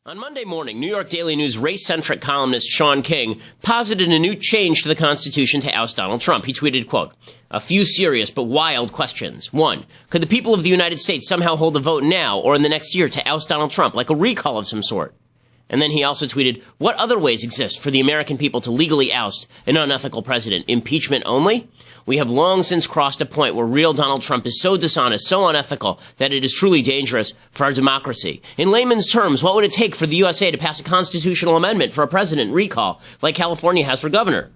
On Monday morning, New York Daily News race-centric columnist Sean King posited a new change to the Constitution to oust Donald Trump. He tweeted, quote, "A few serious but wild questions. 1. Could the people of the United States somehow hold a vote now or in the next year to oust Donald Trump, like a recall of some sort?" And then he also tweeted, "What other ways exist for the American people to legally oust an unethical president? Impeachment only? We have long since crossed a point where real Donald Trump is so dishonest, so unethical, that it is truly dangerous for our democracy. In layman's terms, what would it take for the USA to pass a constitutional amendment for a president recall, like California has for governor?"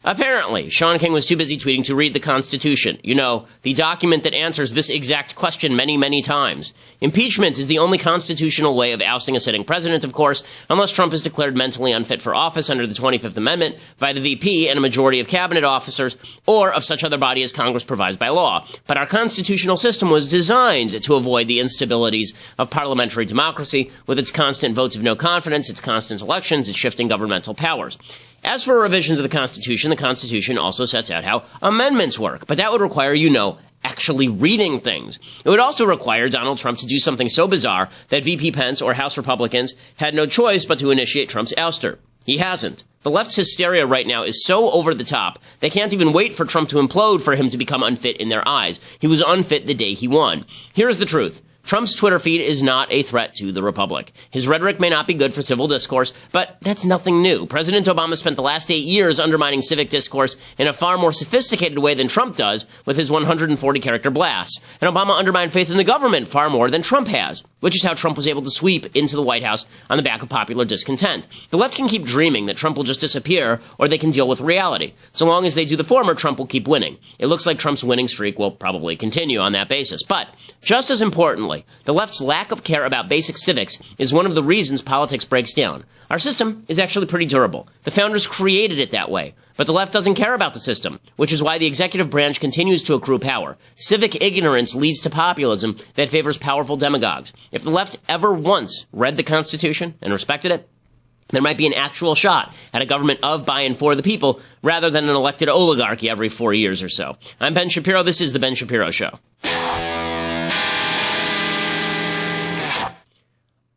Apparently, Sean King was too busy tweeting to read the Constitution. You know, the document that answers this exact question many, many times. Impeachment is the only constitutional way of ousting a sitting president, of course, unless Trump is declared mentally unfit for office under the 25th Amendment by the VP and a majority of cabinet officers, or of such other body as Congress provides by law. But our constitutional system was designed to avoid the instabilities of parliamentary democracy, with its constant votes of no confidence, its constant elections, its shifting governmental powers. As for revisions of the Constitution also sets out how amendments work, but that would require, actually reading things. It would also require Donald Trump to do something so bizarre that VP Pence or House Republicans had no choice but to initiate Trump's ouster. He hasn't. The left's hysteria right now is so over the top, they can't even wait for Trump to implode for him to become unfit in their eyes. He was unfit the day he won. Here's the truth. Trump's Twitter feed is not a threat to the republic. His rhetoric may not be good for civil discourse, but that's nothing new. President Obama spent the last 8 years undermining civic discourse in a far more sophisticated way than Trump does with his 140-character blasts. And Obama undermined faith in the government far more than Trump has, which is how Trump was able to sweep into the White House on the back of popular discontent. The left can keep dreaming that Trump will just disappear, or they can deal with reality. So long as they do the former, Trump will keep winning. It looks like Trump's winning streak will probably continue on that basis. But, just as importantly, the left's lack of care about basic civics is one of the reasons politics breaks down. Our system is actually pretty durable. The founders created it that way. But the left doesn't care about the system, which is why the executive branch continues to accrue power. Civic ignorance leads to populism that favors powerful demagogues. If the left ever once read the Constitution and respected it, there might be an actual shot at a government of, by, and for the people, rather than an elected oligarchy every 4 years or so. I'm Ben Shapiro. This is The Ben Shapiro Show.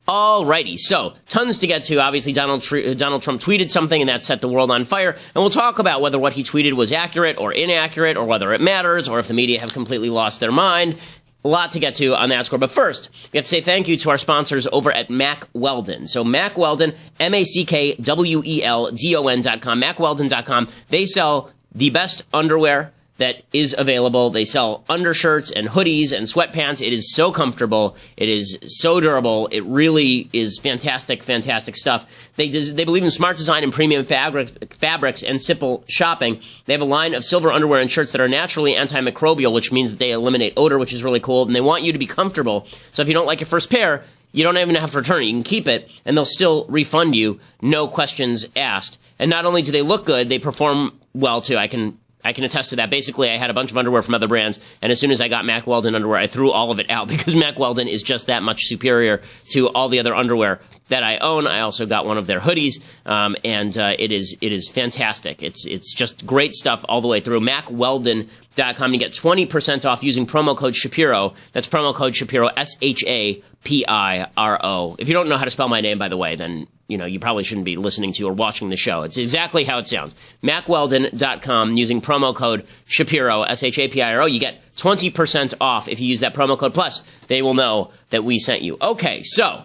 Alrighty, so tons to get to. Obviously, Donald Trump tweeted something, and that set the world on fire. And we'll talk about whether what he tweeted was accurate or inaccurate, or whether it matters, or if the media have completely lost their mind. A lot to get to on that score. But first, we have to say thank you to our sponsors over at Mack Weldon. So Mack Weldon, MackWeldon.com, MackWeldon.com. They sell the best underwear that is available. They sell undershirts and hoodies and sweatpants. It is so comfortable. It is so durable. It really is fantastic, fantastic stuff. They believe in smart design and premium fabrics and simple shopping. They have a line of silver underwear and shirts that are naturally antimicrobial, which means that they eliminate odor, which is really cool. And they want you to be comfortable. So if you don't like your first pair, you don't even have to return it. You can keep it, and they'll still refund you, no questions asked. And not only do they look good, they perform well, too. I can attest to that. Basically, I had a bunch of underwear from other brands, and as soon as I got Mack Weldon underwear, I threw all of it out because Mack Weldon is just that much superior to all the other underwear that I own. I also got one of their hoodies, and it is fantastic. It's just great stuff all the way through. MackWeldon.com. You get 20% off using promo code Shapiro. That's promo code Shapiro, Shapiro. If you don't know how to spell my name, by the way, then you probably shouldn't be listening to or watching the show. It's exactly how it sounds. MackWeldon.com, using promo code Shapiro, Shapiro. You get 20% off if you use that promo code. Plus, they will know that we sent you. Okay, so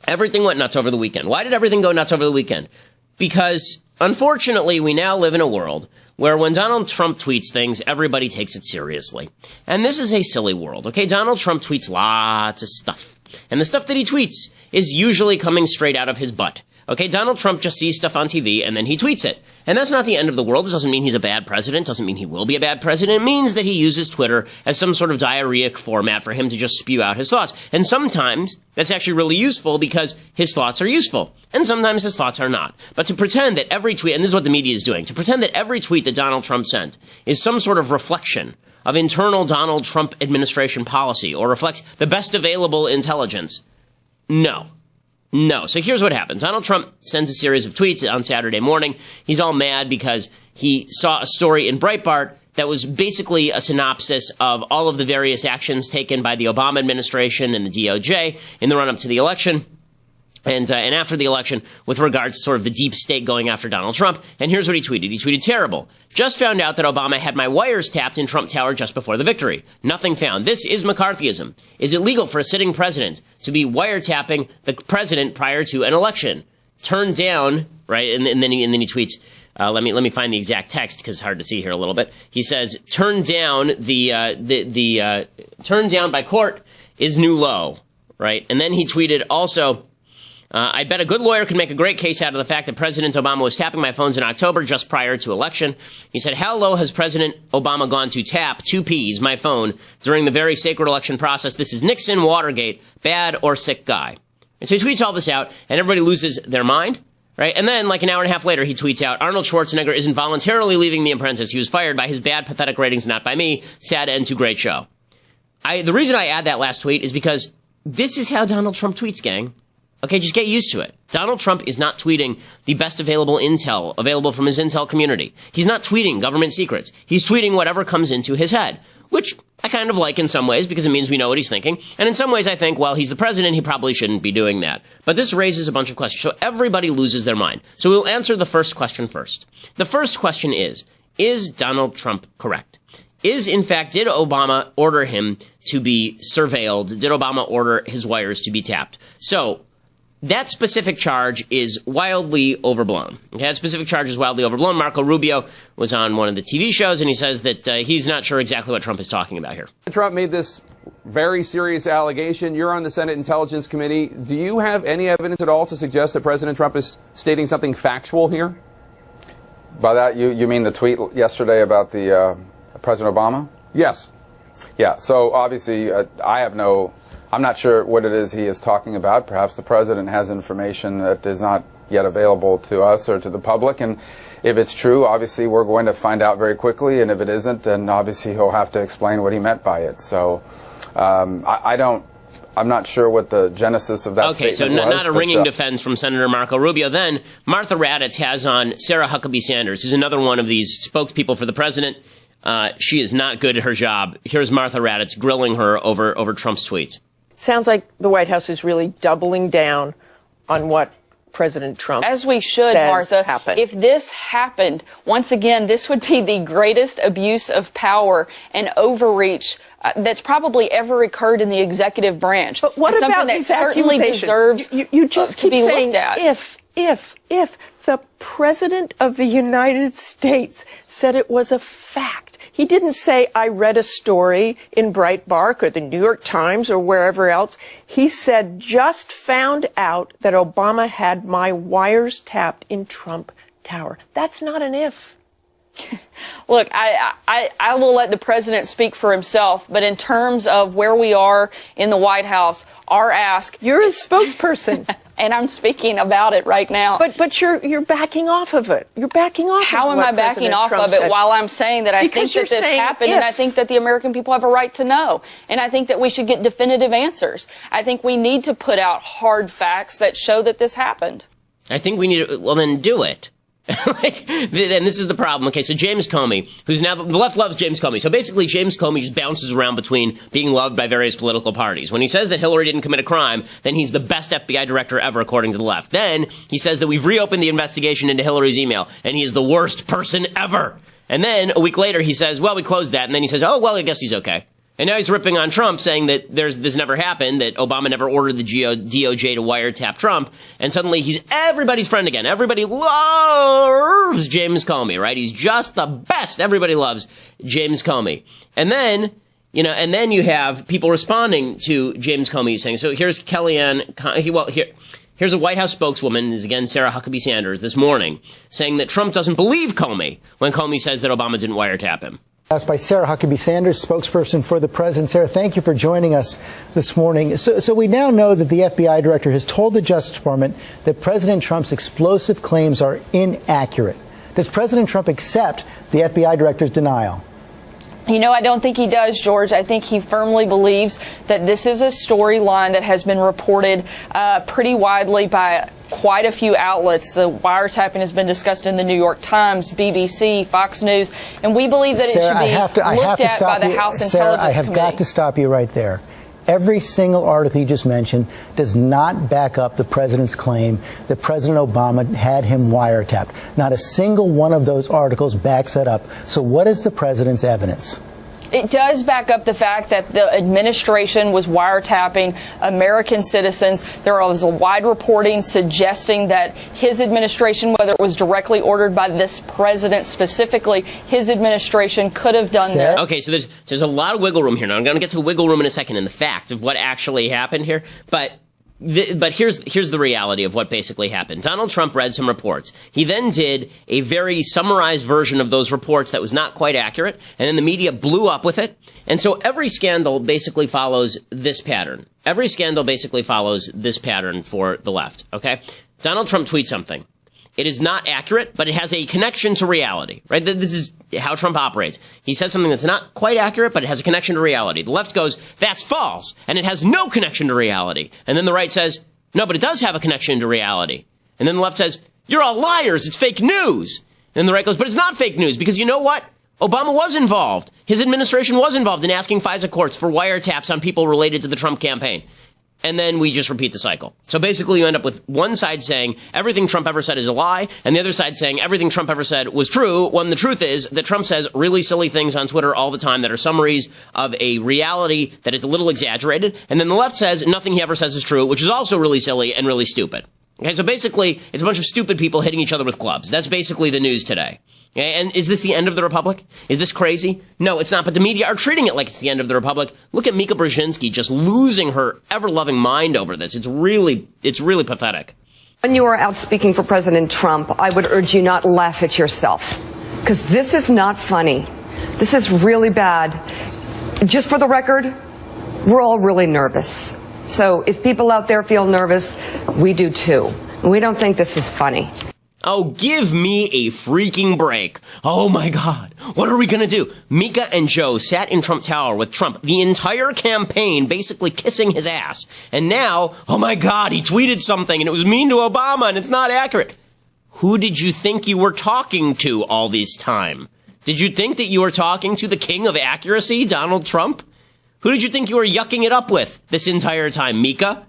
everything went nuts over the weekend. Why did everything go nuts over the weekend? Because, unfortunately, we now live in a world where when Donald Trump tweets things, everybody takes it seriously. And this is a silly world, okay? Donald Trump tweets lots of stuff. And the stuff that he tweets is usually coming straight out of his butt. Okay, Donald Trump just sees stuff on TV and then he tweets it. And that's not the end of the world. It doesn't mean he's a bad president. Doesn't mean he will be a bad president. It means that he uses Twitter as some sort of diarrheic format for him to just spew out his thoughts. And sometimes that's actually really useful because his thoughts are useful. And sometimes his thoughts are not. But to pretend that every tweet, and this is what the media is doing, to pretend that every tweet that Donald Trump sent is some sort of reflection of internal Donald Trump administration policy or reflects the best available intelligence. No. So here's what happens. Donald Trump sends a series of tweets on Saturday morning. He's all mad because he saw a story in Breitbart that was basically a synopsis of all of the various actions taken by the Obama administration and the DOJ in the run-up to the election. And after the election, with regards to sort of the deep state going after Donald Trump. And here's what he tweeted. He tweeted, terrible. Just found out that Obama had my wires tapped in Trump Tower just before the victory. Nothing found. This is McCarthyism. Is it legal for a sitting president to be wiretapping the president prior to an election? Turned down, right? And then he tweets, let me find the exact text because it's hard to see here a little bit. He says, turned down turned down by court is new low, right? And then he tweeted also, I bet a good lawyer could make a great case out of the fact that President Obama was tapping my phones in October just prior to election. He said, how low has President Obama gone to tap 2Ps, my phone, during the very sacred election process? This is Nixon, Watergate, bad or sick guy. And so he tweets all this out, and everybody loses their mind, right? And then, like an hour and a half later, he tweets out, Arnold Schwarzenegger isn't voluntarily leaving The Apprentice. He was fired by his bad, pathetic ratings, not by me. Sad end to great show. The reason I add that last tweet is because this is how Donald Trump tweets, gang. Okay, just get used to it. Donald Trump is not tweeting the best available intel available from his intel community. He's not tweeting government secrets. He's tweeting whatever comes into his head, which I kind of like in some ways because it means we know what he's thinking. And in some ways I think, well, he's the president, he probably shouldn't be doing that. But this raises a bunch of questions. So everybody loses their mind. So we'll answer the first question first. The first question is Donald Trump correct? In fact, did Obama order him to be surveilled? Did Obama order his wires to be tapped? So that specific charge is wildly overblown. Okay, that specific charge is wildly overblown. Marco Rubio was on one of the TV shows, and he says that he's not sure exactly what Trump is talking about here. Trump made this very serious allegation. You're on the Senate Intelligence Committee. Do you have any evidence at all to suggest that President Trump is stating something factual here? By that, you mean the tweet yesterday about the President Obama? Yes. Yeah, so obviously I'm not sure what it is he is talking about. Perhaps the president has information that is not yet available to us or to the public. And if it's true, obviously we're going to find out very quickly. And if it isn't, then obviously he'll have to explain what he meant by it. So I'm not sure what the genesis of that statement was. Okay, so not a ringing defense from Senator Marco Rubio. Then Martha Raddatz has on Sarah Huckabee Sanders, who's another one of these spokespeople for the president. She is not good at her job. Here's Martha Raddatz grilling her over Trump's tweets. Sounds like the White House is really doubling down on what President Trump as we should, Martha. Happened. If this happened, once again, this would be the greatest abuse of power and overreach that's probably ever occurred in the executive branch. But what about that certainly deserves you just to be saying, looked at? If the President of the United States said it was a fact. He didn't say, I read a story in Breitbart or the New York Times or wherever else. He said, just found out that Obama had my wires tapped in Trump Tower. That's not an if. Look, I will let the president speak for himself, but in terms of where we are in the White House, our ask... You're a spokesperson. And I'm speaking about it right now. But you're backing off of it. You're backing off How of am what I backing President off Trump of it said? while I'm saying that I Because think that this saying happened and I think that the American people have a right to know. And I think that we should get definitive answers. I think we need to put out hard facts that show that this happened. I think we need to, well, then do it. And this is the problem. Okay, so James Comey, who's now, the left loves James Comey. So basically, James Comey just bounces around between being loved by various political parties. When he says that Hillary didn't commit a crime, then he's the best FBI director ever, according to the left. Then he says that we've reopened the investigation into Hillary's email, and he is the worst person ever. And then a week later, he says, well, we closed that. And then he says, oh, well, I guess he's okay. And now he's ripping on Trump, saying that this never happened, that Obama never ordered the DOJ to wiretap Trump. And suddenly he's everybody's friend again. Everybody loves James Comey, right? He's just the best. Everybody loves James Comey. And then, you have people responding to James Comey saying, so here's here's a White House spokeswoman, is again Sarah Huckabee Sanders, this morning, saying that Trump doesn't believe Comey when Comey says that Obama didn't wiretap him. Asked by Sarah Huckabee Sanders, spokesperson for the president. Sarah, thank you for joining us this morning. So we now know that the FBI director has told the Justice Department that President Trump's explosive claims are inaccurate. Does President Trump accept the FBI director's denial? You know, I don't think he does, George. I think he firmly believes that this is a storyline that has been reported pretty widely by quite a few outlets. The wiretapping has been discussed in the New York Times, BBC, Fox News, and we believe that Sarah, it should be looked at by the House Intelligence Committee. I have got to stop you right there. Every single article you just mentioned does not back up the president's claim that President Obama had him wiretapped. Not a single one of those articles backs that up. So what is the president's evidence? It does back up the fact that the administration was wiretapping American citizens. There was a wide reporting suggesting that his administration, whether it was directly ordered by this president specifically, his administration could have done that. Okay, so there's a lot of wiggle room here. Now, I'm going to get to the wiggle room in a second and the fact of what actually happened here. But here's the reality of what basically happened. Donald Trump read some reports. He then did a very summarized version of those reports that was not quite accurate, and then the media blew up with it. And so every scandal basically follows this pattern. Every scandal basically follows this pattern for the left, okay? Donald Trump tweets something. It is not accurate, but it has a connection to reality, right? This is how Trump operates. He says something that's not quite accurate, but it has a connection to reality. The left goes, that's false, and it has no connection to reality. And then the right says, no, but it does have a connection to reality. And then the left says, you're all liars, it's fake news. And then the right goes, but it's not fake news, because you know what? Obama was involved. His administration was involved in asking FISA courts for wiretaps on people related to the Trump campaign. And then we just repeat the cycle. So basically you end up with one side saying everything Trump ever said is a lie, and the other side saying everything Trump ever said was true, when the truth is that Trump says really silly things on Twitter all the time that are summaries of a reality that is a little exaggerated, and then the left says nothing he ever says is true, which is also really silly and really stupid. Okay, so basically it's a bunch of stupid people hitting each other with clubs. That's basically the news today. Okay, and is this the end of the Republic? Is this crazy? No, it's not, but the media are treating it like it's the end of the Republic. Look at Mika Brzezinski just losing her ever-loving mind over this. It's really pathetic. When you are out speaking for President Trump, I would urge you not laugh at yourself, because this is not funny. This is really bad. Just for the record, we're all really nervous. So if people out there feel nervous, we do too. And we don't think this is funny. Oh, give me a freaking break. Oh my God. What are we gonna do? Mika and Joe sat in Trump Tower with Trump the entire campaign basically kissing his ass. And now, oh my God, he tweeted something and it was mean to Obama and it's not accurate. Who did you think you were talking to all this time? Did you think that you were talking to the king of accuracy, Donald Trump? Who did you think you were yucking it up with this entire time, Mika?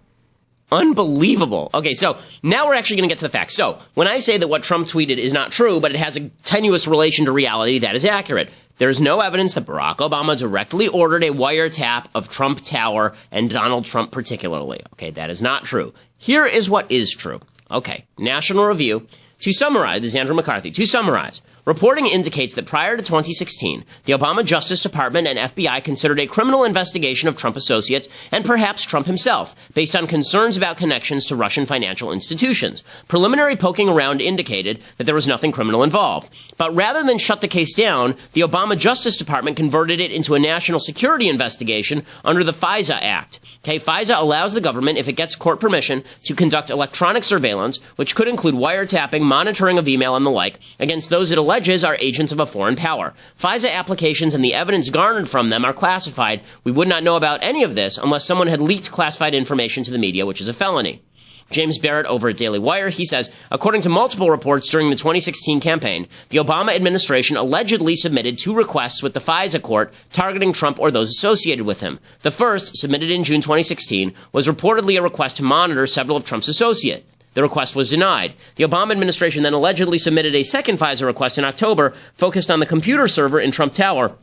Unbelievable. Okay, so now we're actually going to get to the facts. So when I say that what Trump tweeted is not true, but it has a tenuous relation to reality, that is accurate. There is no evidence that Barack Obama directly ordered a wiretap of Trump Tower and Donald Trump particularly. Okay, that is not true. Here is what is true. Okay, National Review. To summarize, this is Andrew McCarthy. To summarize, reporting indicates that prior to 2016, the Obama Justice Department and FBI considered a criminal investigation of Trump associates and perhaps Trump himself, based on concerns about connections to Russian financial institutions. Preliminary poking around indicated that there was nothing criminal involved. But rather than shut the case down, the Obama Justice Department converted it into a national security investigation under the FISA Act. Okay, FISA allows the government, if it gets court permission, to conduct electronic surveillance, which could include wiretapping, monitoring of email, and the like, against those it alleges are agents of a foreign power. FISA applications and the evidence garnered from them are classified. We would not know about any of this unless someone had leaked classified information to the media, which is a felony. James Barrett over at Daily Wire, he says, according to multiple reports during the 2016 campaign, the Obama administration allegedly submitted 2 requests with the FISA court targeting Trump or those associated with him. The first, submitted in June 2016, was reportedly a request to monitor several of Trump's associates. The request was denied. The Obama administration then allegedly submitted a second FISA request in October focused on the computer server in Trump Tower,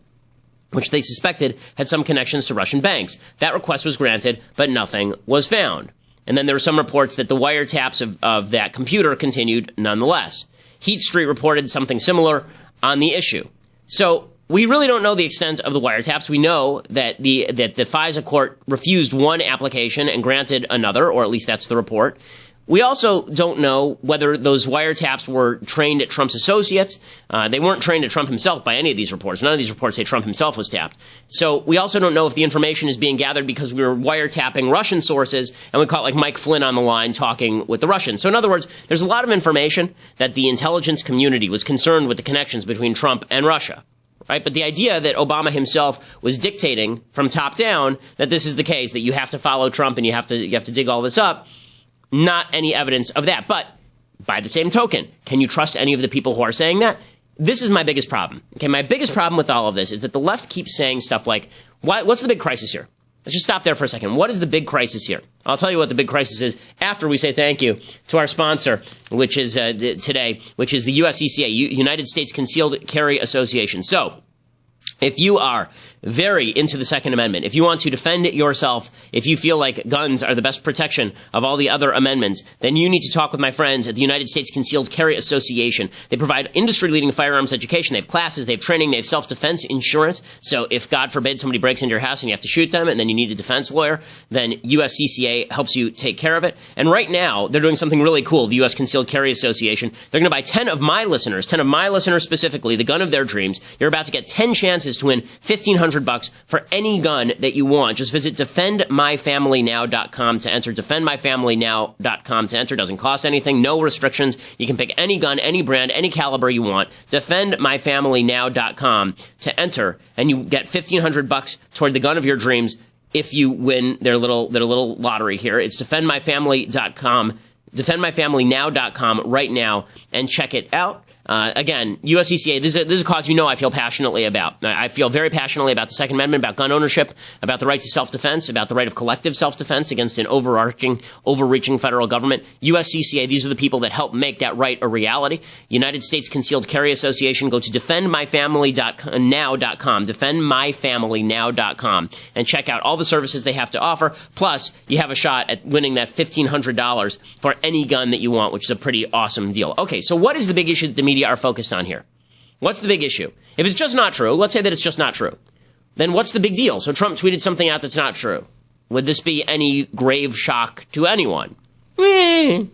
which they suspected had some connections to Russian banks. That request was granted, but nothing was found. And then there were some reports that the wiretaps of that computer continued nonetheless. Heat Street reported something similar on the issue. So we really don't know the extent of the wiretaps. We know that the FISA court refused one application and granted another, or at least that's the report. We also don't know whether those wiretaps were trained at Trump's associates. They weren't trained at Trump himself by any of these reports. None of these reports say Trump himself was tapped. So we also don't know if the information is being gathered because we were wiretapping Russian sources and we caught like Mike Flynn on the line talking with the Russians. So in other words, there's a lot of information that the intelligence community was concerned with the connections between Trump and Russia. right? But the idea that Obama himself was dictating from top down that this is the case, that you have to follow Trump and you have to dig all this up, not any evidence of that. But by the same token, can you trust any of the people who are saying that? This is my biggest problem. Okay, my biggest problem with all of this is that the left keeps saying stuff like, what's the big crisis here? Let's just stop there for a second. What is the big crisis here? I'll tell you what the big crisis is after we say thank you to our sponsor, which is today, which is the USCCA, United States Concealed Carry Association. So, if you are very into the Second Amendment, if you want to defend yourself, if you feel like guns are the best protection of all the other amendments, then you need to talk with my friends at the United States Concealed Carry Association. They provide industry-leading firearms education. They have classes, they have training, they have self-defense insurance. So if, God forbid, somebody breaks into your house and you have to shoot them and then you need a defense lawyer, then USCCA helps you take care of it. And right now, they're doing something really cool, the U.S. Concealed Carry Association. They're going to buy 10 of my listeners specifically, the gun of their dreams. You're about to get 10 chances to win $1,500 for any gun that you want. Just visit defendmyfamilynow.com to enter. Defendmyfamilynow.com to enter. Doesn't cost anything. No restrictions. You can pick any gun, any brand, any caliber you want. Defendmyfamilynow.com to enter, and you get $1,500 toward the gun of your dreams if you win their little lottery here. It's defendmyfamily.com. Defendmyfamilynow.com right now and check it out. Again, USCCA, this is a cause I feel passionately about. I feel very passionately about the Second Amendment, about gun ownership, about the right to self-defense, about the right of collective self-defense against an overreaching federal government. USCCA, these are the people that help make that right a reality. United States Concealed Carry Association, go to defendmyfamilynow.com, defendmyfamilynow.com, and check out all the services they have to offer. Plus, you have a shot at winning that $1,500 for any gun that you want, which is a pretty awesome deal. Okay, so what is the big issue that the media are focused on here? What's the big issue? If it's just not true, let's say that it's just not true, then what's the big deal? So Trump tweeted something out that's not true. Would this be any grave shock to anyone? Yeah,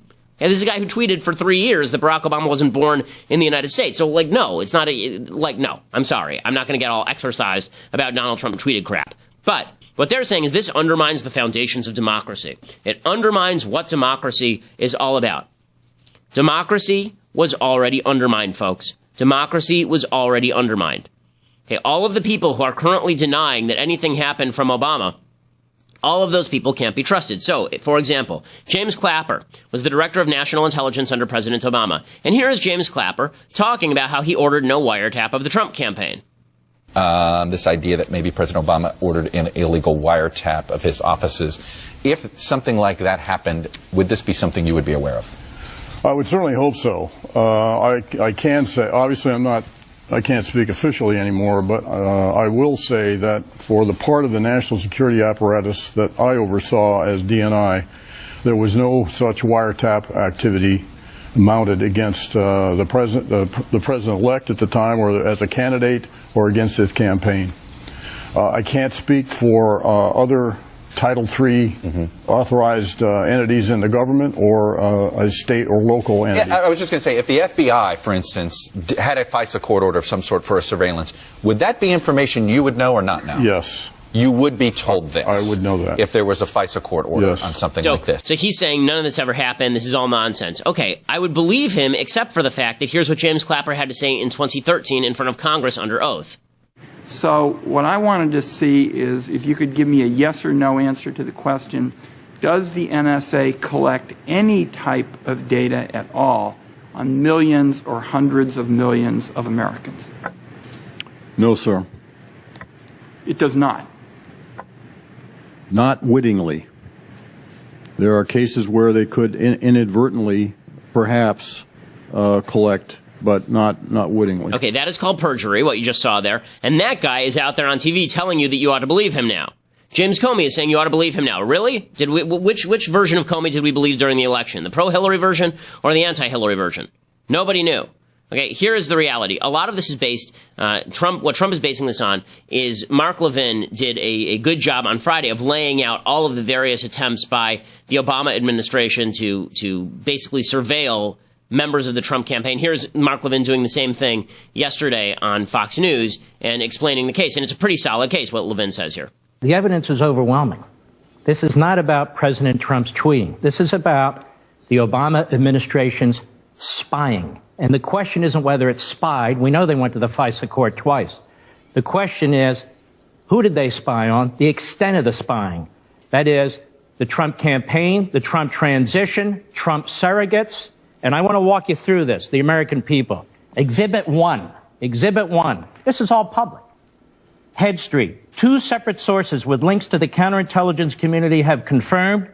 this is a guy who tweeted for 3 years that Barack Obama wasn't born in the United States. So, no, it's not no, I'm sorry. I'm not going to get all exercised about Donald Trump tweeted crap. But what they're saying is this undermines the foundations of democracy. It undermines what democracy is all about. Democracy was already undermined, folks. Democracy was already undermined. Okay, all of the people who are currently denying that anything happened from Obama, all of those people can't be trusted. So, for example, James Clapper was the director of national intelligence under President Obama. And here is James Clapper talking about how he ordered no wiretap of the Trump campaign. This idea that maybe President Obama ordered an illegal wiretap of his offices. If something like that happened, would this be something you would be aware of? I would certainly hope so. I can say, obviously I can't speak officially anymore, but I will say that for the part of the national security apparatus that I oversaw as DNI, there was no such wiretap activity mounted against the president-elect at the time, or as a candidate, or against his campaign. I can't speak for other Title III authorized entities in the government or a state or local entity. Yeah, I was just going to say, if the FBI, for instance, had a FISA court order of some sort for a surveillance, would that be information you would know or not know? Yes. You would be told this. I would know that. If there was a FISA court order on something like this. So he's saying none of this ever happened. This is all nonsense. Okay, I would believe him except for the fact that here's what James Clapper had to say in 2013 in front of Congress under oath. So what I wanted to see is if you could give me a yes or no answer to the question, does the NSA collect any type of data at all on millions or hundreds of millions of Americans? No, sir. It does not. Not wittingly. There are cases where they could inadvertently, perhaps, collect, but not wittingly. Okay, that is called perjury, what you just saw there. And that guy is out there on TV telling you that you ought to believe him now. James Comey is saying you ought to believe him now. Really? Which version of Comey did we believe during the election? The pro-Hillary version or the anti-Hillary version? Nobody knew. Okay, here is the reality. A lot of this is based, what Trump is basing this on is Mark Levin did a good job on Friday of laying out all of the various attempts by the Obama administration to basically surveil members of the Trump campaign. Here's Mark Levin doing the same thing yesterday on Fox News and explaining the case. And it's a pretty solid case, what Levin says here. The evidence is overwhelming. This is not about President Trump's tweeting. This is about the Obama administration's spying. And the question isn't whether it's spied. We know they went to the FISA court twice. The question is, who did they spy on? The extent of the spying. That is, the Trump campaign, the Trump transition, Trump surrogates. And I want to walk you through this, the American people. Exhibit 1. Exhibit 1. This is all public. Head Street. 2 separate sources with links to the counterintelligence community have confirmed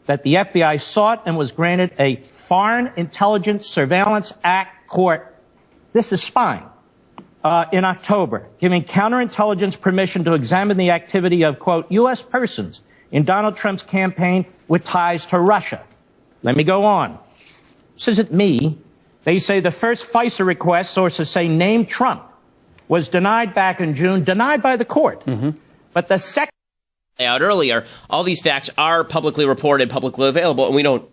that the FBI sought and was granted a Foreign Intelligence Surveillance Act court. This is spying. In October, giving counterintelligence permission to examine the activity of, quote, U.S. persons in Donald Trump's campaign with ties to Russia. Let me go on. This isn't me. They say the first FISA request, sources say, named Trump, was denied back in June, denied by the court. But the second out earlier, all these facts are publicly reported, publicly available, and we don't,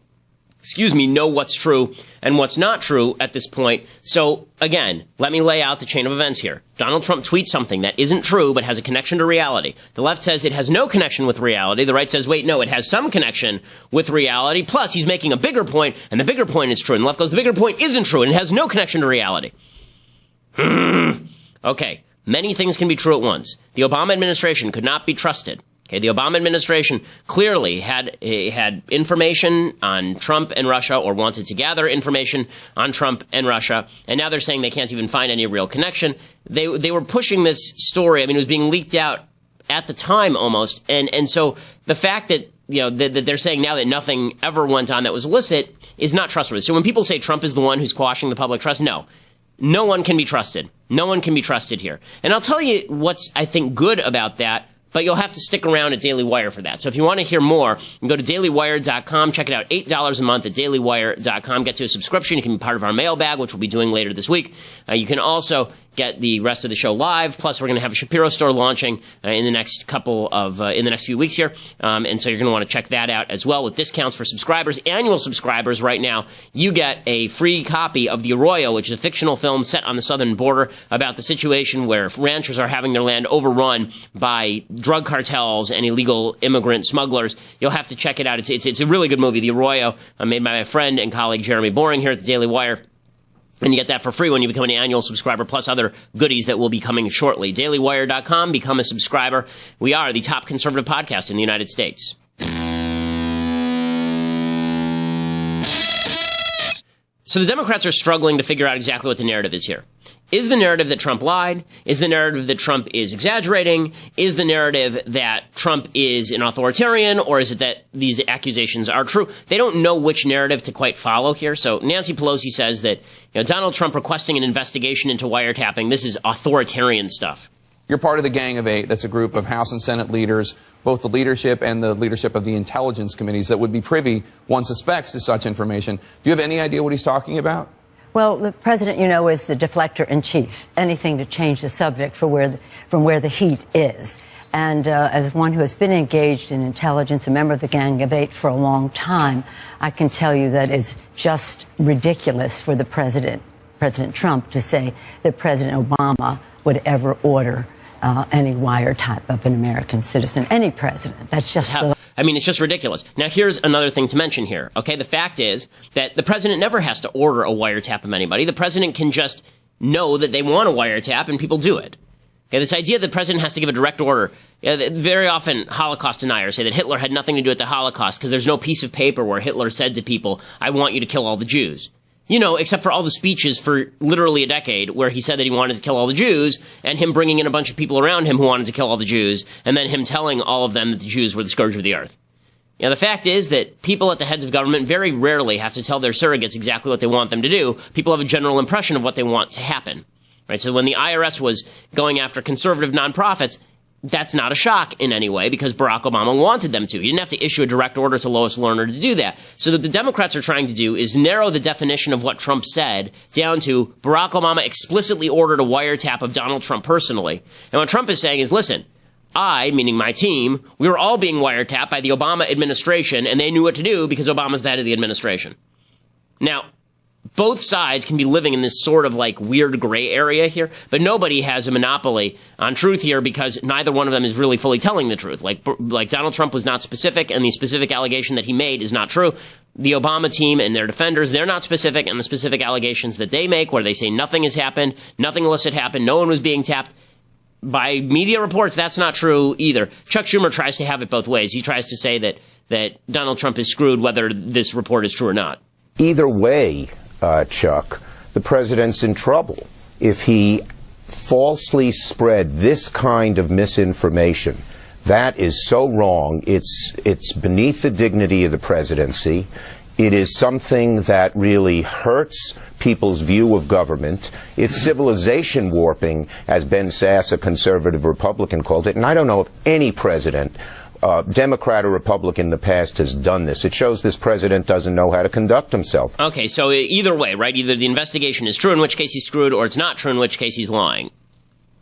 know what's true and what's not true at this point. So, again, let me lay out the chain of events here. Donald Trump tweets something that isn't true but has a connection to reality. The left says it has no connection with reality. The right says, wait, no, it has some connection with reality. Plus, he's making a bigger point, and the bigger point is true. And the left goes, the bigger point isn't true, and it has no connection to reality. Okay, many things can be true at once. The Obama administration could not be trusted. Okay, the Obama administration clearly had information on Trump and Russia, or wanted to gather information on Trump and Russia, and now they're saying they can't even find any real connection. They were pushing this story. I mean, it was being leaked out at the time almost, and so the fact that that they're saying now that nothing ever went on that was illicit is not trustworthy. So when people say Trump is the one who's quashing the public trust, no one can be trusted. No one can be trusted here. And I'll tell you what's I think good about that. But you'll have to stick around at Daily Wire for that. So if you want to hear more, you can go to dailywire.com. Check it out, $8 a month at dailywire.com. Get to a subscription. You can be part of our mailbag, which we'll be doing later this week. You can also get the rest of the show live. Plus, we're going to have a Shapiro store launching in the next few weeks here. And so you're going to want to check that out as well with discounts for subscribers. Annual subscribers right now, you get a free copy of The Arroyo, which is a fictional film set on the southern border about the situation where ranchers are having their land overrun by drug cartels and illegal immigrant smugglers. You'll have to check it out. It's a really good movie, The Arroyo, made by my friend and colleague Jeremy Boring here at the Daily Wire. And you get that for free when you become an annual subscriber, plus other goodies that will be coming shortly. DailyWire.com, become a subscriber. We are the top conservative podcast in the United States. So the Democrats are struggling to figure out exactly what the narrative is here. Is the narrative that Trump lied? Is the narrative that Trump is exaggerating? Is the narrative that Trump is an authoritarian? Or is it that these accusations are true? They don't know which narrative to quite follow here. So Nancy Pelosi says that Donald Trump requesting an investigation into wiretapping, this is authoritarian stuff. You're part of the Gang of Eight. That's a group of House and Senate leaders, both the leadership and the leadership of the intelligence committees that would be privy, one suspects, to such information. Do you have any idea what he's talking about? Well, the president, is the deflector in chief. Anything to change the subject from where the heat is. And as one who has been engaged in intelligence, a member of the Gang of Eight for a long time, I can tell you that it's just ridiculous for the President Trump, to say that President Obama would ever order any wiretap of an American citizen, any president. That's just it's just ridiculous. Now, here's another thing to mention here. Okay, the fact is that the president never has to order a wiretap of anybody. The president can just know that they want a wiretap, and people do it. Okay, this idea that the president has to give a direct order. Very often, Holocaust deniers say that Hitler had nothing to do with the Holocaust because there's no piece of paper where Hitler said to people, "I want you to kill all the Jews." Except for all the speeches for literally a decade where he said that he wanted to kill all the Jews, and him bringing in a bunch of people around him who wanted to kill all the Jews, and then him telling all of them that the Jews were the scourge of the earth. The fact is that people at the heads of government very rarely have to tell their surrogates exactly what they want them to do. People have a general impression of what they want to happen. Right? So when the IRS was going after conservative nonprofits, that's not a shock in any way because Barack Obama wanted them to. He didn't have to issue a direct order to Lois Lerner to do that. So what the Democrats are trying to do is narrow the definition of what Trump said down to Barack Obama explicitly ordered a wiretap of Donald Trump personally. And what Trump is saying is, listen, I, meaning my team, we were all being wiretapped by the Obama administration, and they knew what to do because Obama's the head of the administration. Now, both sides can be living in this sort of weird gray area here, but nobody has a monopoly on truth here because neither one of them is really fully telling the truth. Like Donald Trump was not specific, and the specific allegation that he made is not true. The Obama team and their defenders, they're not specific, and the specific allegations that they make where they say nothing has happened, nothing illicit happened, no one was being tapped, by media reports, that's not true either. Chuck Schumer tries to have it both ways. He tries to say that Donald Trump is screwed whether this report is true or not. Either way, Chuck, the president's in trouble. If he falsely spread this kind of misinformation, that is so wrong. It's beneath the dignity of the presidency. It is something that really hurts people's view of government. It's civilization warping, as Ben Sass, a conservative Republican, called it. And I don't know if any president, Democrat or Republican in the past, has done this. It shows this president doesn't know how to conduct himself. Okay, so either way, right? Either the investigation is true, in which case he's screwed, or it's not true, in which case he's lying.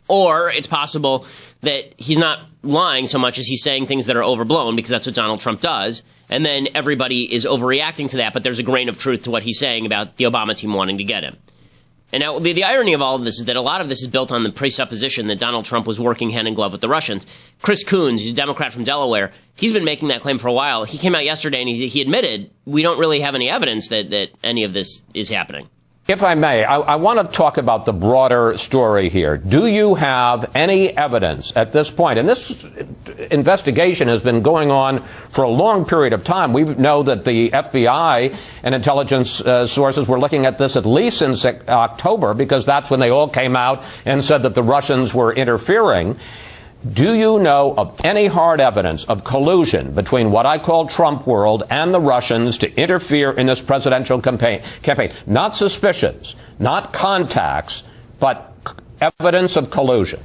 Or it's possible that he's not lying so much as he's saying things that are overblown, because that's what Donald Trump does. And then everybody is overreacting to that, but there's a grain of truth to what he's saying about the Obama team wanting to get him. And now, the irony of all of this is that a lot of this is built on the presupposition that Donald Trump was working hand in glove with the Russians. Chris Coons, who's a Democrat from Delaware, he's been making that claim for a while. He came out yesterday and he admitted we don't really have any evidence that any of this is happening. If I may, I want to talk about the broader story here. Do you have any evidence at this point? And this investigation has been going on for a long period of time. We know that the FBI and intelligence sources were looking at this at least since October, because that's when they all came out and said that the Russians were interfering. Do you know of any hard evidence of collusion between what I call Trump world and the Russians to interfere in this presidential campaign? Not suspicions, not contacts, but evidence of collusion.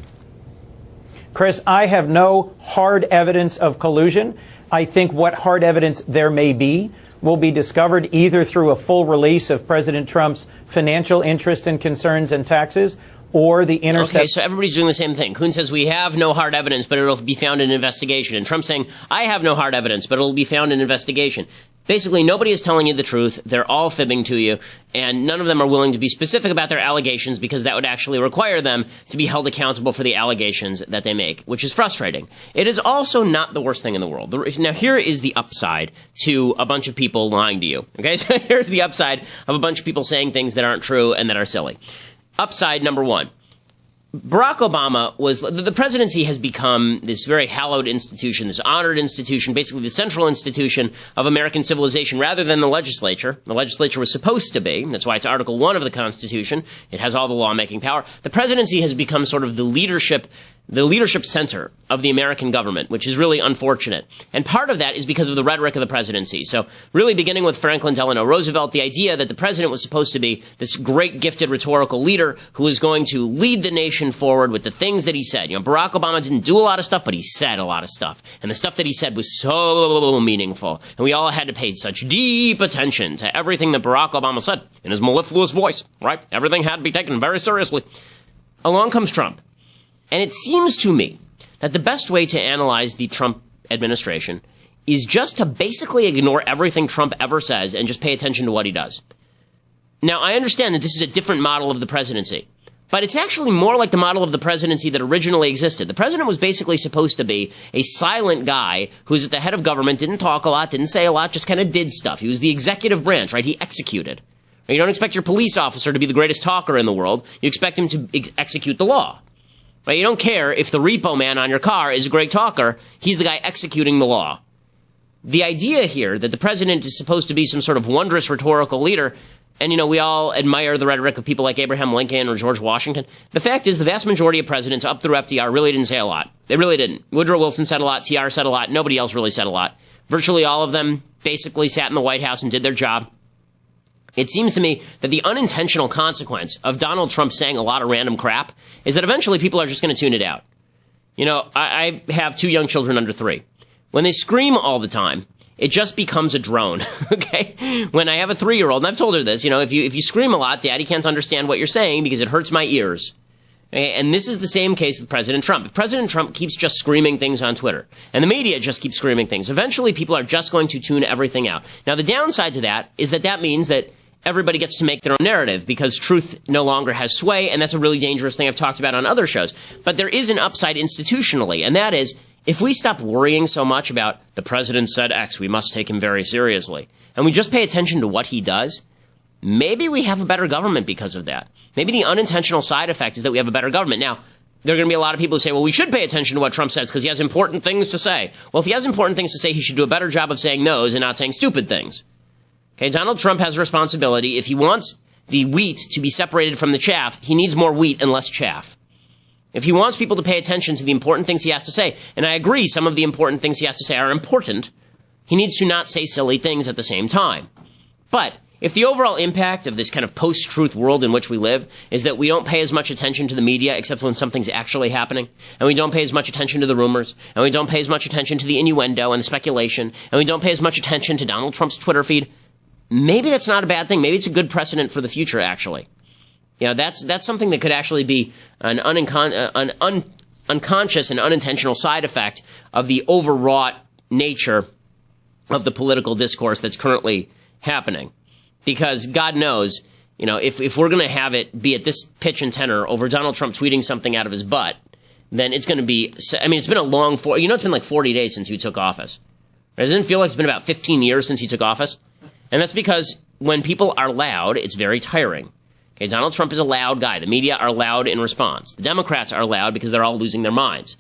Chris, I have no hard evidence of collusion. I think what hard evidence there may be will be discovered either through a full release of President Trump's financial interest and concerns and taxes, or the intercept. Okay, so everybody's doing the same thing. Kuhn says we have no hard evidence, but it'll be found in investigation. And Trump's saying, I have no hard evidence, but it'll be found in investigation. Basically, nobody is telling you the truth. They're all fibbing to you, and none of them are willing to be specific about their allegations, because that would actually require them to be held accountable for the allegations that they make, which is frustrating. It is also not the worst thing in the world. Now, here is the upside to a bunch of people lying to you. Okay, so here's the upside of a bunch of people saying things that aren't true and that are silly. Upside number one. Barack Obama was, the presidency has become this very hallowed institution, this honored institution, basically the central institution of American civilization rather than the legislature. The legislature was supposed to be. That's why it's Article 1 of the Constitution. It has all the lawmaking power. The presidency has become sort of the leadership center of the American government, which is really unfortunate. And part of that is because of the rhetoric of the presidency. So really beginning with Franklin Delano Roosevelt, the idea that the president was supposed to be this great gifted rhetorical leader who was going to lead the nation forward with the things that he said. You know, Barack Obama didn't do a lot of stuff, but he said a lot of stuff. And the stuff that he said was so meaningful. And we all had to pay such deep attention to everything that Barack Obama said in his mellifluous voice, right? Everything had to be taken very seriously. Along comes Trump. And it seems to me that the best way to analyze the Trump administration is just to basically ignore everything Trump ever says and just pay attention to what he does. Now, I understand that this is a different model of the presidency, but it's actually more like the model of the presidency that originally existed. The president was basically supposed to be a silent guy who's at the head of government, didn't talk a lot, didn't say a lot, just kind of did stuff. He was the executive branch, right? He executed. You don't expect your police officer to be the greatest talker in the world. You expect him to execute the law. Right? You don't care if the repo man on your car is a great talker. He's the guy executing the law. The idea here that the president is supposed to be some sort of wondrous rhetorical leader, and, you know, we all admire the rhetoric of people like Abraham Lincoln or George Washington. The fact is the vast majority of presidents up through FDR really didn't say a lot. They really didn't. Woodrow Wilson said a lot. TR said a lot. Nobody else really said a lot. Virtually all of them basically sat in the White House and did their job. It seems to me that the unintentional consequence of Donald Trump saying a lot of random crap is that eventually people are just going to tune it out. You know, I have 2 young children under 3. When they scream all the time, it just becomes a drone, okay? When I have a 3-year-old, and I've told her this, you know, if you scream a lot, Daddy can't understand what you're saying because it hurts my ears. Okay? And this is the same case with President Trump. If President Trump keeps just screaming things on Twitter, and the media just keeps screaming things, eventually people are just going to tune everything out. Now, the downside to that is that means that everybody gets to make their own narrative because truth no longer has sway, and that's a really dangerous thing I've talked about on other shows. But there is an upside institutionally, and that is, if we stop worrying so much about the president said X, we must take him very seriously, and we just pay attention to what he does, maybe we have a better government because of that. Maybe the unintentional side effect is that we have a better government. Now, there are going to be a lot of people who say, well, we should pay attention to what Trump says because he has important things to say. Well, if he has important things to say, he should do a better job of saying those and not saying stupid things. Okay, Donald Trump has a responsibility. If he wants the wheat to be separated from the chaff, he needs more wheat and less chaff. If he wants people to pay attention to the important things he has to say, and I agree some of the important things he has to say are important, he needs to not say silly things at the same time. But if the overall impact of this kind of post-truth world in which we live is that we don't pay as much attention to the media except when something's actually happening, and we don't pay as much attention to the rumors, and we don't pay as much attention to the innuendo and the speculation, and we don't pay as much attention to Donald Trump's Twitter feed, maybe that's not a bad thing. Maybe it's a good precedent for the future, actually. You know, that's something that could actually be an unconscious and unintentional side effect of the overwrought nature of the political discourse that's currently happening. Because God knows, you know, if we're going to have it be at this pitch and tenor over Donald Trump tweeting something out of his butt, then it's going to be, I mean, it's been a long, it's been like 40 days since he took office. Doesn't it feel like it's been about 15 years since he took office? And that's because when people are loud, it's very tiring. Okay, Donald Trump is a loud guy. The media are loud in response. The Democrats are loud because they're all losing their minds.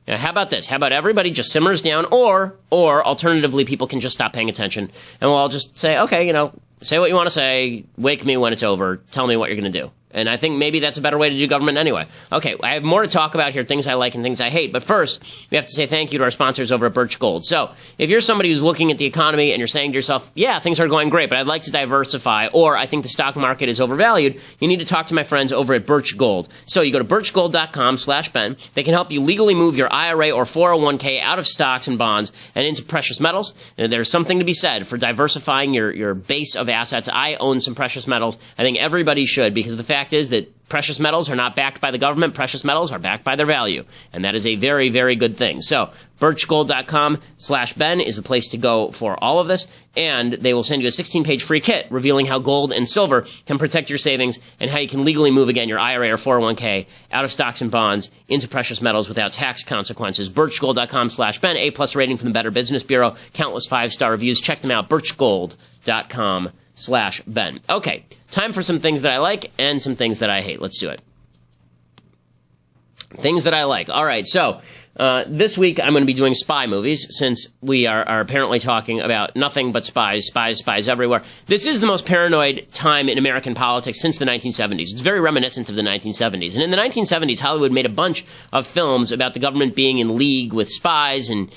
Now, how about this? How about everybody just simmers down, or alternatively, people can just stop paying attention, and we'll all just say, okay, you know, say what you want to say, wake me when it's over, tell me what you're going to do. And I think maybe that's a better way to do government anyway. Okay, I have more to talk about here, things I like and things I hate. But first, we have to say thank you to our sponsors over at Birch Gold. So, if you're somebody who's looking at the economy and you're saying to yourself, yeah, things are going great, but I'd like to diversify, or I think the stock market is overvalued, you need to talk to my friends over at Birch Gold. So, you go to birchgold.com/Ben. They can help you legally move your IRA or 401k out of stocks and bonds and into precious metals. And there's something to be said for diversifying your base of assets. I own some precious metals. I think everybody should, because the fact is that precious metals are not backed by the government. Precious metals are backed by their value. And that is a very, very good thing. So, birchgold.com/Ben is the place to go for all of this. And they will send you a 16-page free kit revealing how gold and silver can protect your savings and how you can legally move, again, your IRA or 401k out of stocks and bonds into precious metals without tax consequences. birchgold.com/Ben, A+ rating from the Better Business Bureau, countless 5-star reviews. Check them out, birchgold.com/Ben. Okay, time for some things that I like and some things that I hate. Let's do it. Things that I like. All right, so this week I'm going to be doing spy movies, since we are apparently talking about nothing but spies everywhere. This is the most paranoid time in American politics since the 1970s. It's very reminiscent of the 1970s. And in the 1970s, Hollywood made a bunch of films about the government being in league with spies and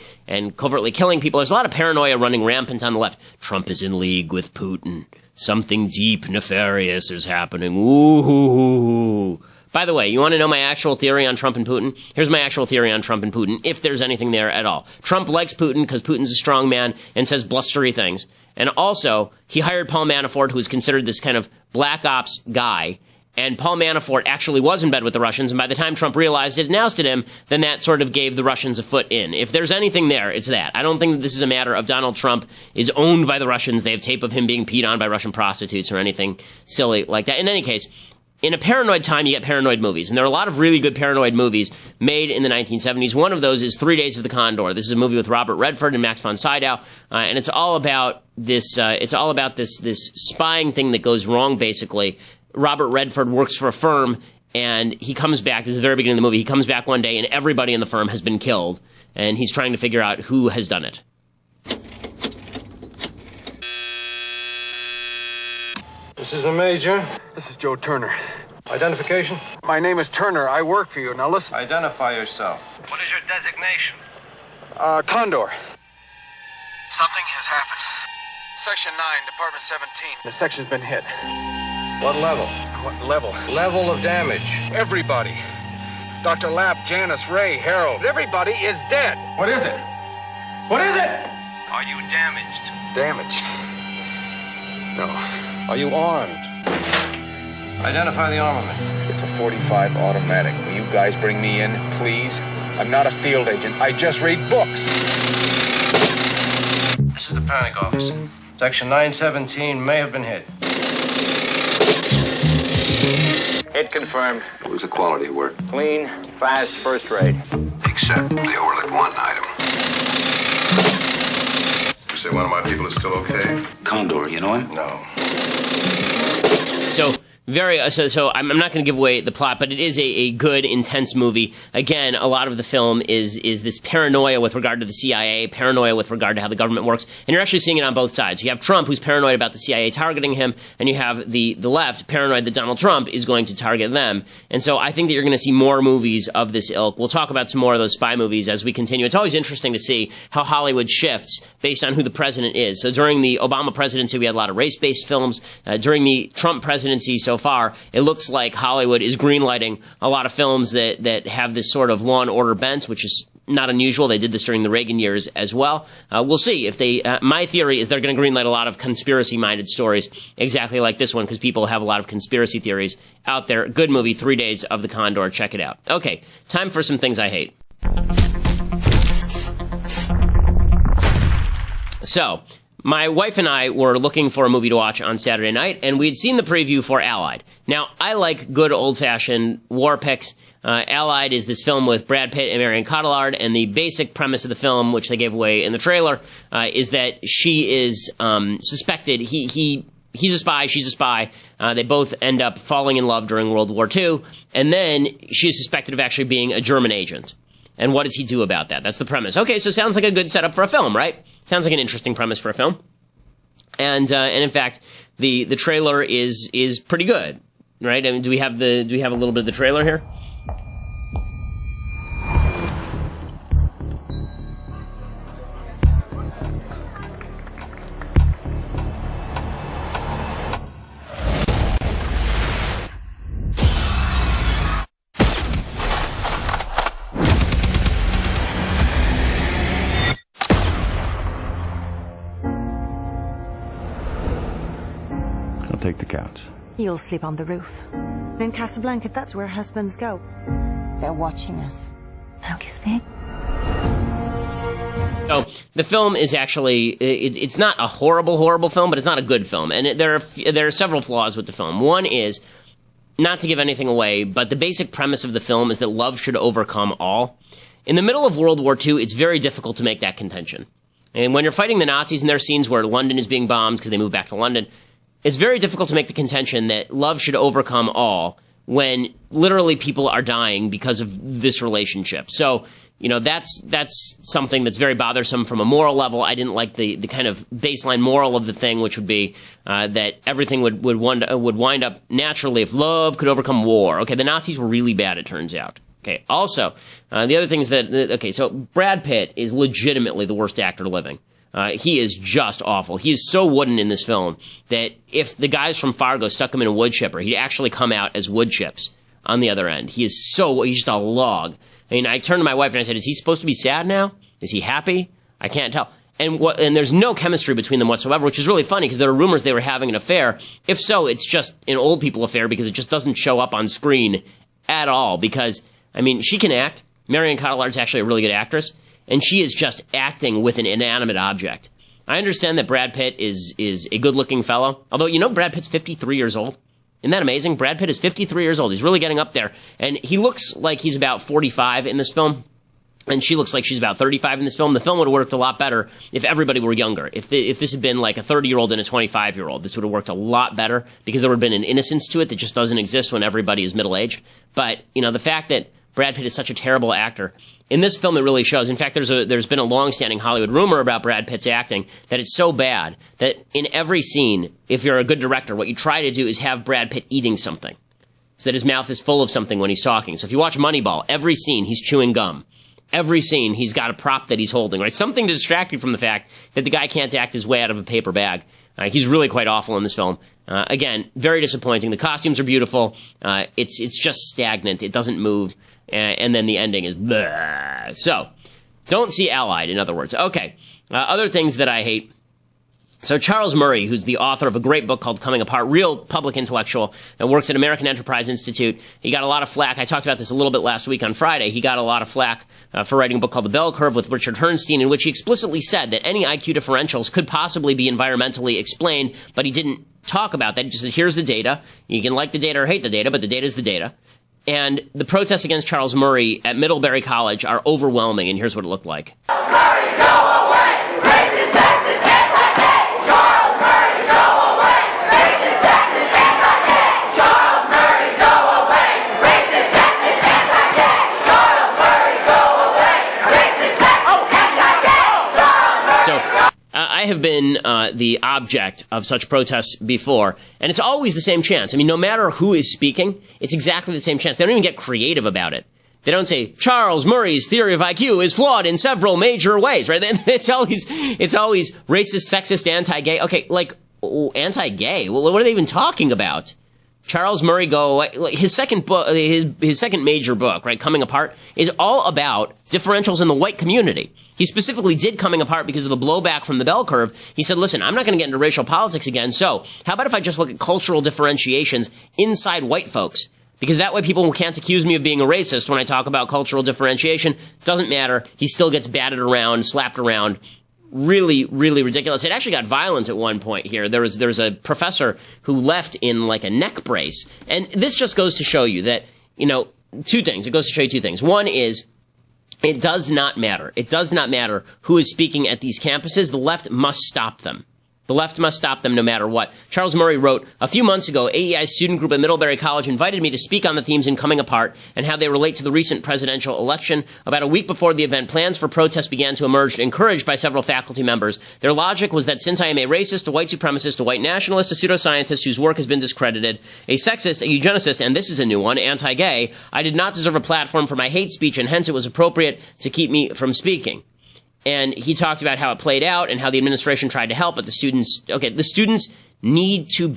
covertly killing people. There's a lot of paranoia running rampant on the left. Trump is in league with Putin. Something deep nefarious is happening. Ooh. By the way, you want to know my actual theory on Trump and Putin? Here's my actual theory on Trump and Putin, if there's anything there at all. Trump likes Putin because Putin's a strong man and says blustery things. And also, he hired Paul Manafort, who is considered this kind of black ops guy. And Paul Manafort actually was in bed with the Russians, and by the time Trump realized it and ousted him, then that sort of gave the Russians a foot in. If there's anything there, it's that. I don't think that this is a matter of Donald Trump is owned by the Russians. They have tape of him being peed on by Russian prostitutes or anything silly like that. In any case, in a paranoid time, you get paranoid movies. And there are a lot of really good paranoid movies made in the 1970s. One of those is 3 Days of the Condor. This is a movie with Robert Redford and Max von Sydow. And it's all about this spying thing that goes wrong, basically. Robert Redford works for a firm, and he comes back. This is the very beginning of the movie. He comes back one day, and everybody in the firm has been killed. And he's trying to figure out who has done it. This is the Major. This is Joe Turner. Identification? My name is Turner. I work for you. Now listen. Identify yourself. What is your designation? Condor. Something has happened. Section 9, Department 17. The section's been hit. What level? What level? Level of damage. Everybody. Dr. Lapp, Janice, Ray, Harold. Everybody is dead. What is it? What is it? Are you damaged? Damaged? No. Are you armed? Identify the armament. It's a .45 automatic. Will you guys bring me in, please? I'm not a field agent. I just read books. This is the panic office. Section 917 may have been hit. Hit confirmed. It was a quality work. Clean, fast, first rate. Except they overlooked one item. You say one of my people is still okay? Condor, you know him? No. So So I'm not going to give away the plot, but it is a good, intense movie. Again, a lot of the film is this paranoia with regard to the CIA, paranoia with regard to how the government works, and you're actually seeing it on both sides. You have Trump, who's paranoid about the CIA targeting him, and you have the left paranoid that Donald Trump is going to target them. And so I think that you're going to see more movies of this ilk. We'll talk about some more of those spy movies as we continue. It's always interesting to see how Hollywood shifts based on who the president is. So during the Obama presidency, we had a lot of race-based films. During the Trump presidency so far, it looks like Hollywood is greenlighting a lot of films that have this sort of law and order bent, which is not unusual. They did this during the Reagan years as well. We'll see if they, my theory is they're going to greenlight a lot of conspiracy-minded stories exactly like this one because people have a lot of conspiracy theories out there. Good movie, 3 Days of the Condor. Check it out. Okay, time for some things I hate. So, my wife and I were looking for a movie to watch on Saturday night, and we'd seen the preview for Allied. Now, I like good old-fashioned war picks. Allied is this film with Brad Pitt and Marion Cotillard, and the basic premise of the film, which they gave away in the trailer, is that she is suspected. He's a spy, she's a spy. They both end up falling in love during World War II, and then she is suspected of actually being a German agent. And what does he do about that? That's the premise. Okay, so sounds like a good setup for a film, right? Sounds like an interesting premise for a film. And in fact, the trailer is pretty good, right? I mean, do we have a little bit of the trailer here? Take the couch. You'll sleep on the roof. In Casablanca, that's where husbands go. They're watching us. Now kiss me. So the film is actually it's not a horrible film, but it's not a good film, and there are several flaws with the film. One is, not to give anything away, but the basic premise of the film is that love should overcome all. In the middle of World War II, it's very difficult to make that contention. And when you're fighting the Nazis, and there are scenes where London is being bombed because they move back to London, it's very difficult to make the contention that love should overcome all when literally people are dying because of this relationship. So, that's something that's very bothersome from a moral level. I didn't like the kind of baseline moral of the thing, which would be that everything would wind up naturally if love could overcome war. Okay, the Nazis were really bad, it turns out. Okay, also, the other thing is that, so Brad Pitt is legitimately the worst actor living. He is just awful. He is so wooden in this film that if the guys from Fargo stuck him in a wood chipper, he'd actually come out as wood chips on the other end. He's just a log. I mean, I turned to my wife and I said, is he supposed to be sad now? Is he happy? I can't tell. And there's no chemistry between them whatsoever, which is really funny because there are rumors they were having an affair. If so, it's just an old people affair because it just doesn't show up on screen at all because, I mean, she can act. Marion Cotillard's actually a really good actress. And she is just acting with an inanimate object. I understand that Brad Pitt is a good-looking fellow. Although, Brad Pitt's 53 years old. Isn't that amazing? Brad Pitt is 53 years old. He's really getting up there. And he looks like he's about 45 in this film. And she looks like she's about 35 in this film. The film would have worked a lot better if everybody were younger. If this had been like a 30-year-old and a 25-year-old, this would have worked a lot better because there would have been an innocence to it that just doesn't exist when everybody is middle-aged. But, the fact that Brad Pitt is such a terrible actor. In this film, it really shows. In fact, there's been a long-standing Hollywood rumor about Brad Pitt's acting that it's so bad that in every scene, if you're a good director, what you try to do is have Brad Pitt eating something so that his mouth is full of something when he's talking. So if you watch Moneyball, every scene, he's chewing gum. Every scene, he's got a prop that he's holding, right? Something to distract you from the fact that the guy can't act his way out of a paper bag. He's really quite awful in this film. Again, very disappointing. The costumes are beautiful. It's just stagnant. It doesn't move. And then the ending is bleh. So, don't see Allied, in other words. Okay. Other things that I hate. So Charles Murray, who's the author of a great book called Coming Apart, real public intellectual, and works at American Enterprise Institute. He got a lot of flack. I talked about this a little bit last week on Friday. He got a lot of flack for writing a book called The Bell Curve with Richard Herrnstein, in which he explicitly said that any IQ differentials could possibly be environmentally explained, but he didn't talk about that. He just said, here's the data. You can like the data or hate the data, but the data is the data. And the protests against Charles Murray at Middlebury College are overwhelming, and here's what it looked like. Murray, go away! Racist, sexist, anti-gay! Charles Murray, go away! Racist, sexist, anti-gay! Charles have been the object of such protests before, and it's always the same chance. I mean, no matter who is speaking, it's exactly the same chance. They don't even get creative about it. They don't say, Charles Murray's theory of IQ is flawed in several major ways, right? It's always racist, sexist, anti-gay. Okay, like, anti-gay? Well, what are they even talking about? Charles Murray his second book, his second major book, right, Coming Apart, is all about differentials in the white community. He specifically did Coming Apart because of the blowback from the bell curve. He said, listen, I'm not going to get into racial politics again, so how about if I just look at cultural differentiations inside white folks? Because that way people can't accuse me of being a racist when I talk about cultural differentiation. Doesn't matter. He still gets batted around, slapped around. Really, really ridiculous. It actually got violent at one point here. There was a professor who left in like a neck brace. And this just goes to show you that, two things. It goes to show you two things. One is, it does not matter. It does not matter who is speaking at these campuses. The left must stop them. The left must stop them no matter what. Charles Murray wrote, a few months ago, AEI's student group at Middlebury College invited me to speak on the themes in Coming Apart and how they relate to the recent presidential election. About a week before the event, plans for protests began to emerge, encouraged by several faculty members. Their logic was that since I am a racist, a white supremacist, a white nationalist, a pseudoscientist whose work has been discredited, a sexist, a eugenicist, and this is a new one, anti-gay, I did not deserve a platform for my hate speech, and hence it was appropriate to keep me from speaking. And he talked about how it played out and how the administration tried to help, but the students who did this need to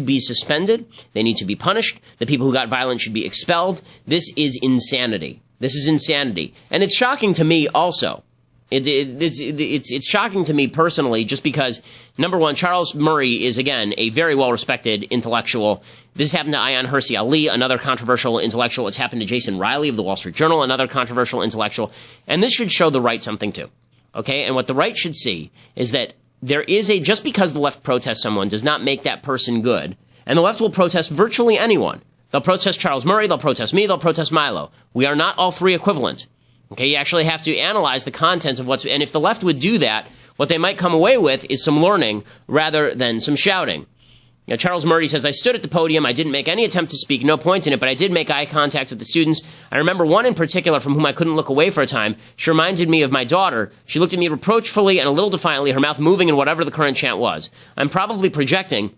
be suspended. They need to be punished. The people who got violent should be expelled. This is insanity. This is insanity. And it's shocking to me also. It's shocking to me personally just because, number one, Charles Murray is, again, a very well-respected intellectual. This happened to Ayaan Hirsi Ali, another controversial intellectual. It's happened to Jason Riley of the Wall Street Journal, another controversial intellectual. And this should show the right something too. Okay? And what the right should see is that there is just because the left protests someone does not make that person good. And the left will protest virtually anyone. They'll protest Charles Murray, they'll protest me, they'll protest Milo. We are not all three equivalent. Okay, you actually have to analyze the content of and if the left would do that, what they might come away with is some learning rather than some shouting. Charles Murray says, I stood at the podium, I didn't make any attempt to speak, no point in it, but I did make eye contact with the students. I remember one in particular from whom I couldn't look away for a time. She reminded me of my daughter. She looked at me reproachfully and a little defiantly, her mouth moving in whatever the current chant was. I'm probably projecting,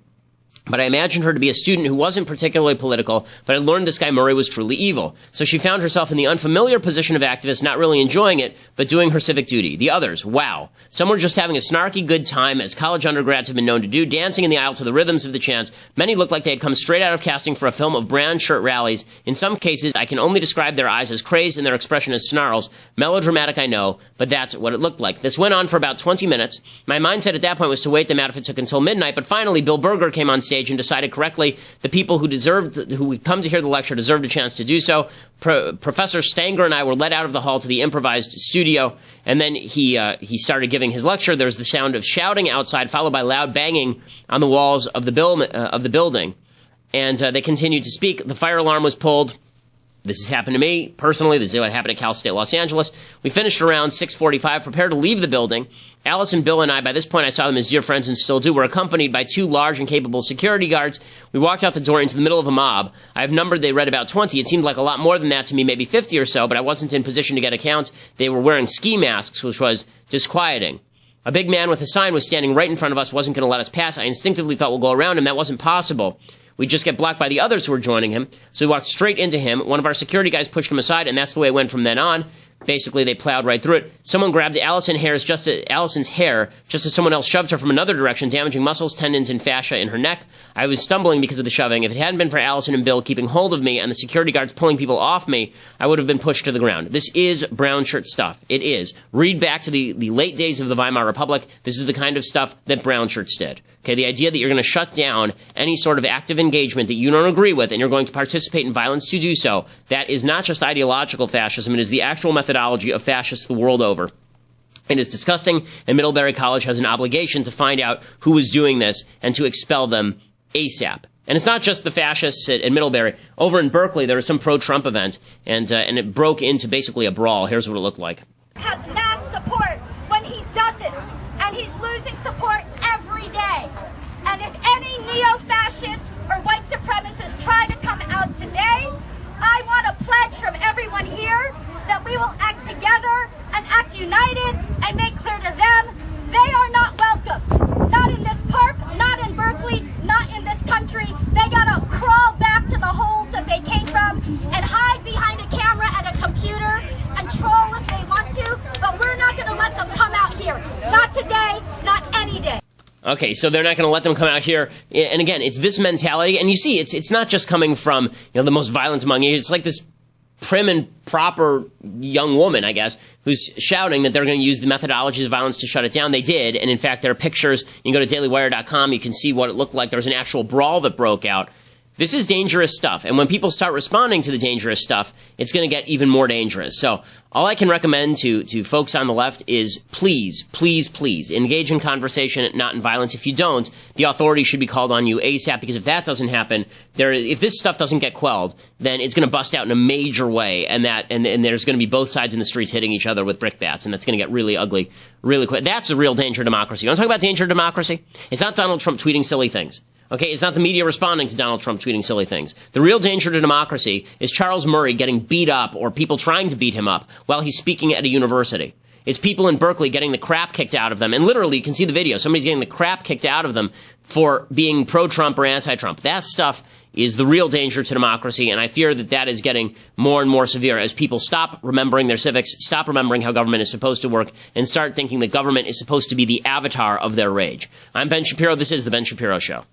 but I imagined her to be a student who wasn't particularly political, but had learned this guy Murray was truly evil. So she found herself in the unfamiliar position of activist, not really enjoying it, but doing her civic duty. The others, wow. Some were just having a snarky good time, as college undergrads have been known to do, dancing in the aisle to the rhythms of the chants. Many looked like they had come straight out of casting for a film of brown shirt rallies. In some cases, I can only describe their eyes as crazed and their expression as snarls. Melodramatic, I know, but that's what it looked like. This went on for about 20 minutes. My mindset at that point was to wait them out if it took until midnight, but finally Bill Berger came on stage and decided correctly the people who would come to hear the lecture deserved a chance to do so. Professor Stanger and I were led out of the hall to the improvised studio, and then he started giving his lecture. There was the sound of shouting outside, followed by loud banging on the walls of the building, and they continued to speak. The fire alarm was pulled. This has happened to me personally. This is what happened at Cal State Los Angeles. We finished around 6:45, prepared to leave the building. Alice and Bill and I, by this point I saw them as dear friends and still do, were accompanied by two large and capable security guards. We walked out the door into the middle of a mob. I have numbered, they read about 20. It seemed like a lot more than that to me, maybe 50 or so, but I wasn't in position to get a count. They were wearing ski masks, which was disquieting. A big man with a sign was standing right in front of us, wasn't going to let us pass. I instinctively thought we'll go around him. That wasn't possible. We'd just get blocked by the others who were joining him. So we walked straight into him. One of our security guys pushed him aside, and that's the way it went from then on. Basically, they plowed right through it. Someone grabbed Allison's hair just as someone else shoved her from another direction, damaging muscles, tendons, and fascia in her neck. I was stumbling because of the shoving. If it hadn't been for Allison and Bill keeping hold of me and the security guards pulling people off me, I would have been pushed to the ground. This is brown shirt stuff. It is. Read back to the late days of the Weimar Republic. This is the kind of stuff that brown shirts did. Okay, the idea that you're going to shut down any sort of active engagement that you don't agree with and you're going to participate in violence to do so, that is not just ideological fascism, it is the actual methodology of fascists the world over. It is disgusting, and Middlebury College has an obligation to find out who was doing this and to expel them ASAP. And it's not just the fascists at Middlebury. Over in Berkeley, there was some pro-Trump event, and it broke into basically a brawl. Here's what it looked like. Has mass support when he doesn't, and he's losing support every day. And if any neo-fascists or white supremacists try to come out today, I want a pledge from everyone here that we will act together and act united and make clear to them Okay, so they're not going to let them come out here. And again, it's this mentality. And you see, it's not just coming from, the most violent among you. It's like this prim and proper young woman, I guess, who's shouting that they're going to use the methodologies of violence to shut it down. They did. And in fact, there are pictures. You can go to dailywire.com. You can see what it looked like. There was an actual brawl that broke out. This is dangerous stuff. And when people start responding to the dangerous stuff, it's going to get even more dangerous. So all I can recommend to folks on the left is please, please, please engage in conversation, not in violence. If you don't, the authorities should be called on you ASAP, because if that doesn't happen, if this stuff doesn't get quelled, then it's going to bust out in a major way. And there's going to be both sides in the streets hitting each other with brickbats. And that's going to get really ugly really quick. That's a real danger to democracy. You want to talk about danger to democracy? It's not Donald Trump tweeting silly things. Okay, it's not the media responding to Donald Trump tweeting silly things. The real danger to democracy is Charles Murray getting beat up or people trying to beat him up while he's speaking at a university. It's people in Berkeley getting the crap kicked out of them. And literally, you can see the video. Somebody's getting the crap kicked out of them for being pro-Trump or anti-Trump. That stuff is the real danger to democracy, and I fear that is getting more and more severe as people stop remembering their civics, stop remembering how government is supposed to work, and start thinking that government is supposed to be the avatar of their rage. I'm Ben Shapiro. This is The Ben Shapiro Show.